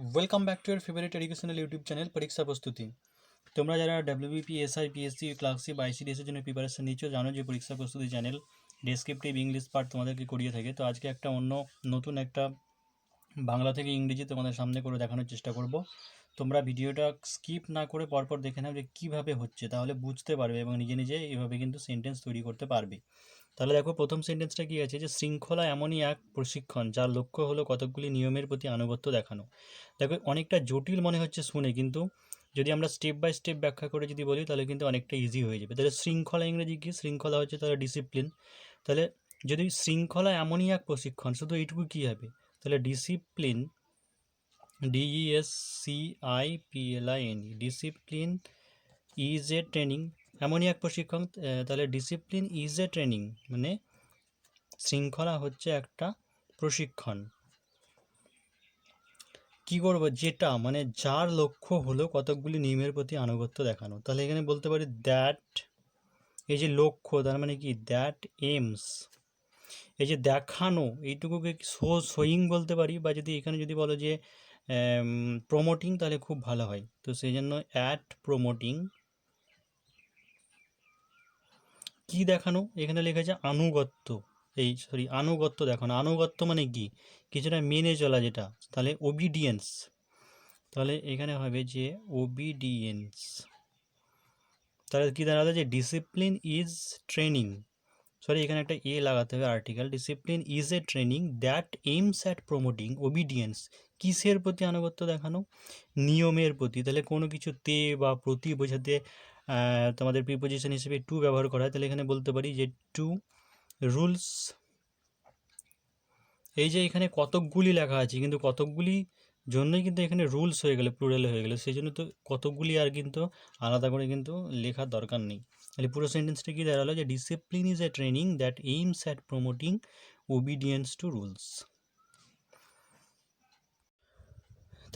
Welcome back to year favourite educational YouTube channel পরীক্ষা প্রস্তুতি। তোমরা যারা ডাব্লিউবিপি এসআই পিএসসি ক্লার্কশিপ আইসিডিএসের জন্য প্রিপারেশন নিচ্ছ জানো যে পরীক্ষা প্রস্তুতি চ্যানেল ডেসক্রিপটিভ ইংলিশ পার্ট তোমাদেরকে করিয়ে থাকে। তো আজকে একটা নতুন একটা বাংলা থেকে ইংরেজি তোমাদের সামনে করে দেখানোর চেষ্টা করব। তোমরা ভিডিওটা স্কিপ না করে পরপর দেখে নাও যে কীভাবে হচ্ছে, তাহলে বুঝতে পারবে এবং নিজে নিজে এভাবে কিন্তু সেন্টেন্স তৈরি করতে পারবে। তাহলে দেখো প্রথম সেন্টেন্সটা কী আছে, যে শৃঙ্খলা এমনই এক প্রশিক্ষণ যার লক্ষ্য হলো কতকগুলি নিয়মের প্রতি আনুগত্য দেখানো। দেখো অনেকটা জটিল মনে হচ্ছে শুনে, কিন্তু যদি আমরা স্টেপ বাই স্টেপ ব্যাখ্যা করে যদি বলি তাহলে কিন্তু অনেকটা ইজি হয়ে যাবে। তাহলে শৃঙ্খলা ইংরেজি কি? শৃঙ্খলা হচ্ছে তাহলে ডিসিপ্লিন। তাহলে যদি শৃঙ্খলা এমনই এক প্রশিক্ষণ, শুধু এইটুকু কী হবে? তাহলে discipline, DESCIPLIN, discipline is a training, এমনই এক প্রশিক্ষণ। তাহলে ডিসিপ্লিন ইজ এ ট্রেনিং মানে শৃঙ্খলা হচ্ছে একটা প্রশিক্ষণ। কি করবো? যেটা মানে যার লক্ষ্য হলো কতকগুলি নিয়মের প্রতি আনুগত্য দেখানো। তাহলে এখানে বলতে পারি দ্যাট, এই যে লক্ষ্য তার মানে কি? That aims. এই যে দেখানো এইটুকুকে শোয়িং বলতে পারি, বা যদি এখানে যদি বলো যে প্রমোটিং তাহলে খুব ভালো হয়। তো সেই জন্য অ্যাট প্রমোটিং। কি দেখানো? এখানে লেখা আছে আনুগত্য। আনুগত্য দেখানো। আনুগত্য মানে কি? কিছুটা মেনে চলা যেটা, তাহলে ওবিডিয়েন্স। তাহলে এখানে হবে যে ওবিডিয়েন্স। তাহলে কী দাঁড়াবে? যে ডিসিপ্লিন ইজ ট্রেনিং, এখানে একটা এ লাগাতে হবে, article. Discipline is a training that aims at promoting obedience. কিসের প্রতি আনুগত্য দেখানো? নিয়মের প্রতি। তাহলে কোনো কিছুতে বা প্রতি বোঝাতে তোমাদের প্রিপোজিশন হিসেবে টু ব্যবহার করা হয়। তাহলে এখানে বলতে পারি যে টু রুলস। এই যে এখানে কতকগুলি লেখা আছে, কিন্তু কতকগুলি জন্যই কিন্তু এখানে রুলস হয়ে গেলে, প্লুরাল হয়ে গেলে, সেই জন্য তো কতকগুলি আর কিন্তু আলাদা করে কিন্তু লেখার দরকার নেই। তাহলে পুরো সেন্টেন্সটা কি দাঁড়ালো? যে discipline is a training that aims at promoting obedience to rules.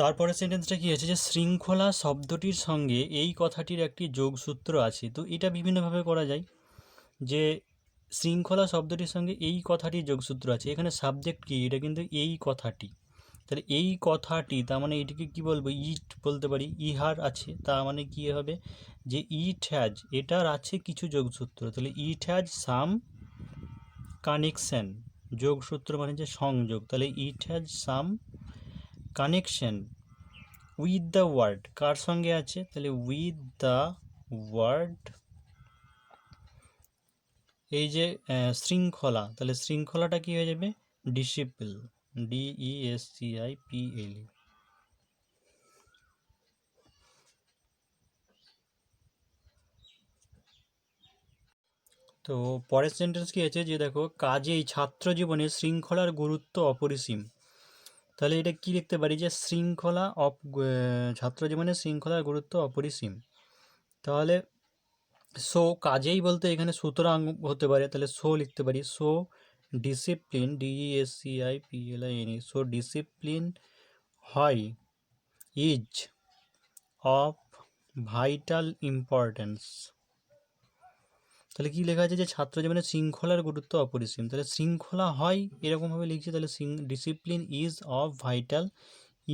তারপরে সেন্টেন্সটা কি আছে, যে শৃঙ্খলা শব্দটির সঙ্গে এই কথাটির একটি যোগসূত্র আছে। তো এটা বিভিন্নভাবে করা যায়, যে শৃঙ্খলা শব্দটির সঙ্গে এই কথাটির যোগসূত্র আছে। এখানে সাবজেক্ট কি? এটা কিন্তু এই কথাটি। তাহলে এই কথাটি তার মানে এটিকে কি বলবো? ইট বলতে পারি। ইহার আছে তার মানে কি হবে? যে ইট হ্যাজ, এটার আছে কিছু যোগসূত্র। তাহলে ইট হ্যাজ সাম কানেকশন। যোগসূত্র মানে যে সংযোগ। তাহলে it has some connection with the word. কার সঙ্গে আছে? তাহলে উইথ দ্য ওয়ার্ড। এই যে শৃঙ্খলা, তাহলে শৃঙ্খলাটা কি হয়ে যাবে? Discipline, DESCIPLE। তো পরের সেন্টেন্স কি আছে, যে দেখো কাজেই ছাত্র জীবনে শৃঙ্খলার গুরুত্ব অপরিসীম। তাহলে এটা কি লিখতে পারি? যে শৃঙ্খলা ছাত্র জীবনে শৃঙ্খলার গুরুত্ব অপরিসীম। তাহলে সো কাজেই বলতে এখানে সুতরাং হতে পারে, তাহলে সো লিখতে পারি। So discipline, DESCIPLIN, so discipline হয় ইজ অফ ভাইটাল ইম্পর্টেন্স। তাহলে কি লেখা আছে? যে ছাত্র জীবনে শৃঙ্খলার গুরুত্ব অপরিসীম। তাহলে শৃঙ্খলা হয় এরকমভাবে লিখছি। তাহলে discipline is of vital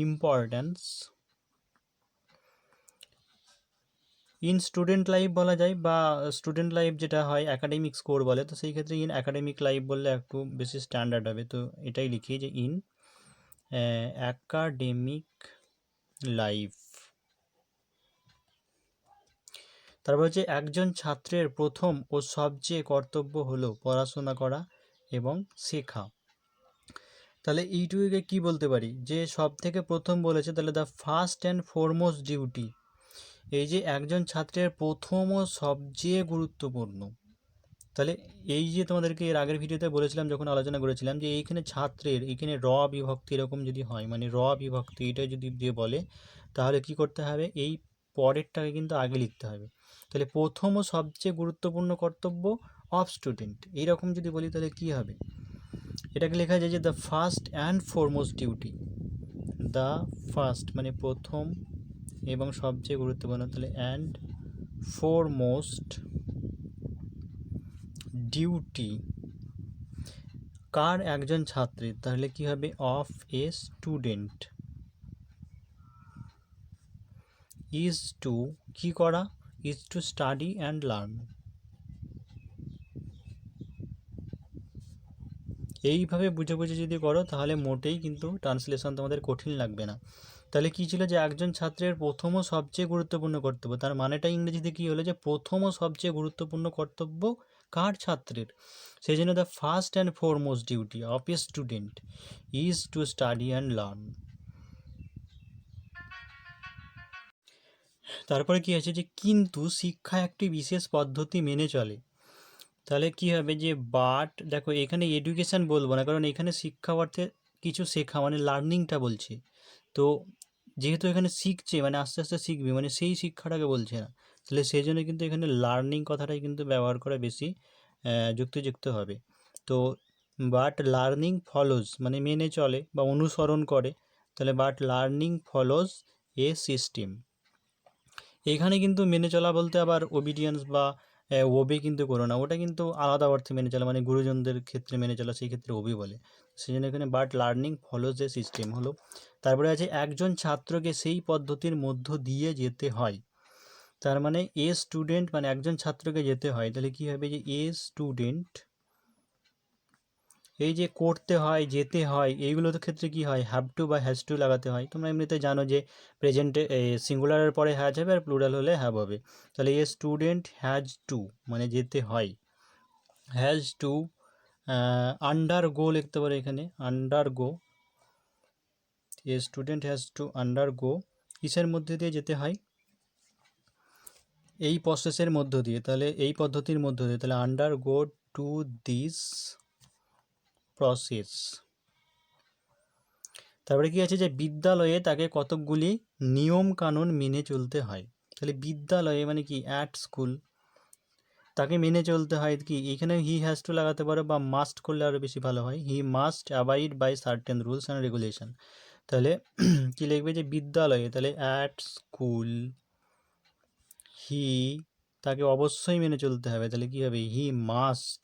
importance in student life বলা যায়, বা স্টুডেন্ট লাইফ যেটা হয় একাডেমিক স্কোর বলে, তো সেই ক্ষেত্রে ইন একাডেমিক লাইফ বললে একটু বেশি স্ট্যান্ডার্ড হবে। তো এটাই লিখি যে ইন অ্যাকাডেমিক লাইফ। তারপর হচ্ছে একজন ছাত্রের প্রথম ও সবচেয়ে কর্তব্য হলো পড়াশোনা করা এবং শেখা। তাহলে এইটুকুকে কি বলতে পারি? যে সব থেকে প্রথম বলেছে, তাহলে the first and foremost duty. এই যে একজন ছাত্রের প্রথম ও সবচেয়ে গুরুত্বপূর্ণ। তাহলে এই যে তোমাদেরকে এর আগের ভিডিওতে বলেছিলাম, যখন আলোচনা করেছিলাম, যে এইখানে ছাত্রের এইখানে র বিভক্তি এরকম যদি হয়, মানে র বিভক্তি এটা যদি দিয়ে বলে, তাহলে কি করতে হবে? এই পরেরটাকে কিন্তু আগে লিখতে হবে। তাহলে প্রথম ও সবচেয়ে গুরুত্বপূর্ণ কর্তব্য অফ স্টুডেন্ট, এইরকম যদি বলি তাহলে কি হবে? এটাকে লেখা যায় যে the first and foremost duty. The first মানে প্রথম এবং সবচেয়ে গুরুত্বপূর্ণ, তাহলে অ্যান্ড ফরমোস্ট ডিউটি কার? একজন ছাত্রের। তাহলে কি হবে? Of a student. Is to কি করা, is to study and learn. এইভাবে বুঝে বুঝে যদি করো তাহলে মোটেই কিন্তু ট্রান্সলেশন তোমাদের কঠিন লাগবে না। তাহলে কী ছিল যে একজন ছাত্রের প্রথম ও সবচেয়ে গুরুত্বপূর্ণ কর্তব্য, তার মানেটা ইংরেজিতে কী হলো যে প্রথম ও সবচেয়ে গুরুত্বপূর্ণ কর্তব্য কার, ছাত্রের। সেই জন্য the first and foremost duty of a student is to study and learn. তারপরে কী আছে যে কিন্তু শিক্ষা একটি বিশেষ পদ্ধতি মেনে চলে। তাহলে কী হবে যে বাট, দেখো এখানে এডুকেশান বলবো না, কারণ এখানে শিক্ষা অর্থে কিছু শেখা মানে লার্নিংটা বলছে। তো যেহেতু এখানে শিখছে মানে আস্তে আস্তে শিখবে, মানে সেই শিক্ষাটাকে বলছে না, তাহলে সেই জন্য কিন্তু এখানে লার্নিং কথাটাই কিন্তু ব্যবহার করা বেশি যুক্তিযুক্ত হবে। তো বাট লার্নিং ফলোজ মানে মেনে চলে বা অনুসরণ করে, তাহলে but learning follows a system. এখানে কিন্তু মেনে চলা বলতে আবার ওবিডিয়েন্স বা ওবে কিন্তু করো না, ওটা কিন্তু আলাদা অর্থে মেনে চলা, মানে গুরুজনদের ক্ষেত্রে মেনে চলা, সেই ক্ষেত্রে ওবে বলে। সেই জন্য এখানে but learning follows a system হলো। তারপরে আছে একজন ছাত্রকে সেই পদ্ধতির মধ্য দিয়ে যেতে হয়। তার মানে এ স্টুডেন্ট মানে একজন ছাত্রকে যেতে হয়, তাহলে কী হবে যে এ স্টুডেন্ট, এই যে করতে হয় যেতে হয় এইগুলোর ক্ষেত্রে কি হয়, হ্যাভ টু বা হ্যাজ টু লাগাতে হয়। তোমরা এমনিতে জানো যে প্রেজেন্টে সিঙ্গুলারের পরে হ্যাজ হবে আর প্লুরাল হলে হ্যাভ হবে। তাহলে এ স্টুডেন্ট হ্যাজ টু মানে যেতে হয়, হ্যাজ টু আন্ডার গো লিখতে পারে এখানে, undergo. A student has to undergo কিসের মধ্যে দিয়ে যেতে হয়, এই প্রসেসের মধ্য দিয়ে, তাহলে এই পদ্ধতির মধ্য দিয়ে, তাহলে under go to this process. তারপরে কি আছে যে বিদ্যালয়ে তাকে কতকগুলি নিয়ম কানুন মেনে চলতে হয়। তাহলে বিদ্যালয়ে মানে কি অ্যাট স্কুল, তাকে মেনে চলতে হয় কি, এখানে হি হ্যাজ টু লাগাতে পারো বা মাস্ট করলে আরও বেশি ভালো হয়, he must abide by certain rules and regulation. তাহলে কি লিখবে যে বিদ্যালয়ে, তাহলে অ্যাট স্কুল হি, তাকে অবশ্যই মেনে চলতে হবে, তাহলে কি হবে হি মাস্ট।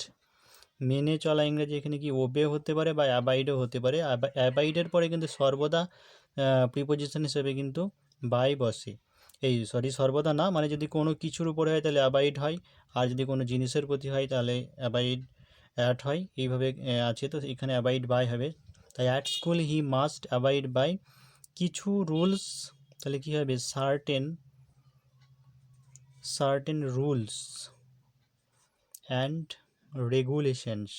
মেনে চলা ইংরেজি এখানে কি ওবে হতে পারে বা অ্যাবাইডও হতে পারে। অ্যাবাইডের পরে কিন্তু সর্বদা প্রিপোজিশন হিসেবে কিন্তু বাই বসে, এই সর্বদা না, মানে যদি কোনো কিছুর উপরে হয় তাহলে অ্যাবাইড হয়, আর যদি কোনো জিনিসের প্রতি হয় তাহলে অ্যাবাইড অ্যাট হয়, এইভাবে আছে। তো এখানে অ্যাবাইড বাই হবে, তাই at school he must abide by কিছু রুলস, তাহলে কী হবে সার্টেন রুলস অ্যান্ড রেগুলেশনস।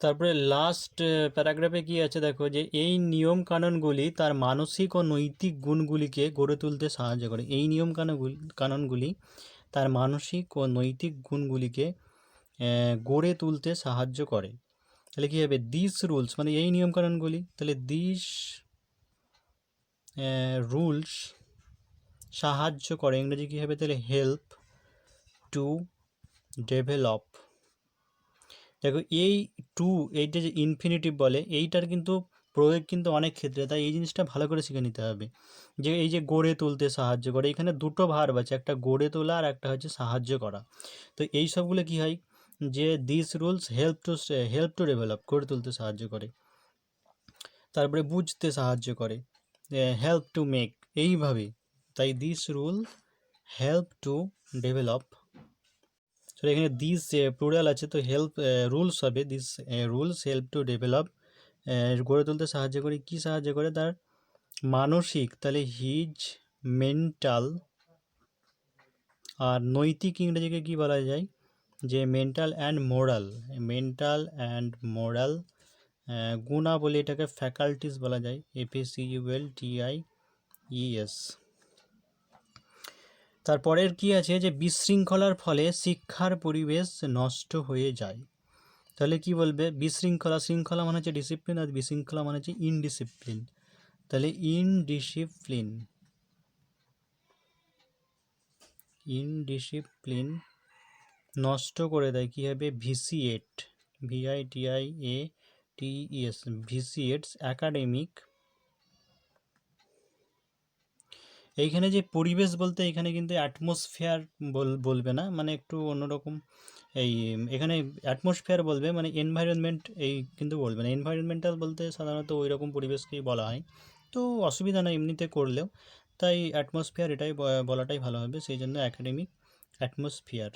তারপরে লাস্ট প্যারাগ্রাফে কি আছে দেখো, যে এই নিয়ম কানুনগুলি তার মানসিক ও নৈতিক গুণগুলিকে গড়ে তুলতে সাহায্য করে। এই নিয়ম কানুনগুলি তার মানসিক ও নৈতিক গুণগুলিকে গড়ে তুলতে সাহায্য করে। তাহলে কী হবে দিস রুলস মানে এই নিয়ম কানুনগুলি, তাহলে দিস রুলস সাহায্য করে, ইংরেজি কী হবে তাহলে হেল্প টু ডেভেলপ। দেখো এই টু, এইটা যে ইনফিনিটিভ বলে, এইটার কিন্তু প্রয়োগ কিন্তু অনেক ক্ষেত্রে, তাই এই জিনিসটা ভালো করে শিখে নিতে হবে। যে এই যে গড়ে তুলতে সাহায্য করে, এখানে দুটো ভার্ব আছে, একটা গড়ে তোলা আর একটা হচ্ছে সাহায্য করা। তো এই সবগুলো কী হয় যে this rules help to develop, গড়ে তুলতে সাহায্য করে। তারপরে বুঝতে সাহায্য করে, হেল্প টু মেক, এইভাবে। তাই this rule help to develop. তো এখানে দিস প্লুরাল আছে, তো হেল্প রুলস হবে, this rules help to develop, গড়ে তুলতে সাহায্য করে, কি সাহায্য করে তার মানসিক, তাহলে হিজ মেন্টাল, আর নৈতিক ইংরেজিকে কি বলা যায় যে মেন্টাল অ্যান্ড মোরাল গুণা বলে, এটাকে ফ্যাকাল্টিস বলা যায়, FACULTIES। তারপরের কি আছে যে বিশৃঙ্খলার ফলে শিক্ষার পরিবেশ নষ্ট হয়ে যায়। তাহলে কি বলবে শৃঙ্খলা মানে হচ্ছে ডিসিপ্লিন, আর বিশৃঙ্খলা মানে হচ্ছে ইনডিসিপ্লিন। তাহলে ইনডিসিপ্লিন নষ্ট করে দেয়, কী হবে ভিসিয়েট, VITIATES, ভিসিয়েটস অ্যাকাডেমিক। এইখানে যে পরিবেশ বলতে এখানে কিন্তু অ্যাটমসফিয়ার বলবে না, মানে একটু অন্যরকম এই এখানে অ্যাটমসফিয়ার বলবে, মানে এনভায়রনমেন্ট এই কিন্তু বলবে না, এনভায়রনমেন্টাল বলতে সাধারণত ওই রকম পরিবেশকেই বলা হয়। তো অসুবিধা নেই এমনিতে করলেও, তাই অ্যাটমসফিয়ার এটাই বলাটাই ভালো হবে, সেই জন্য অ্যাকাডেমিক অ্যাটমসফিয়ার।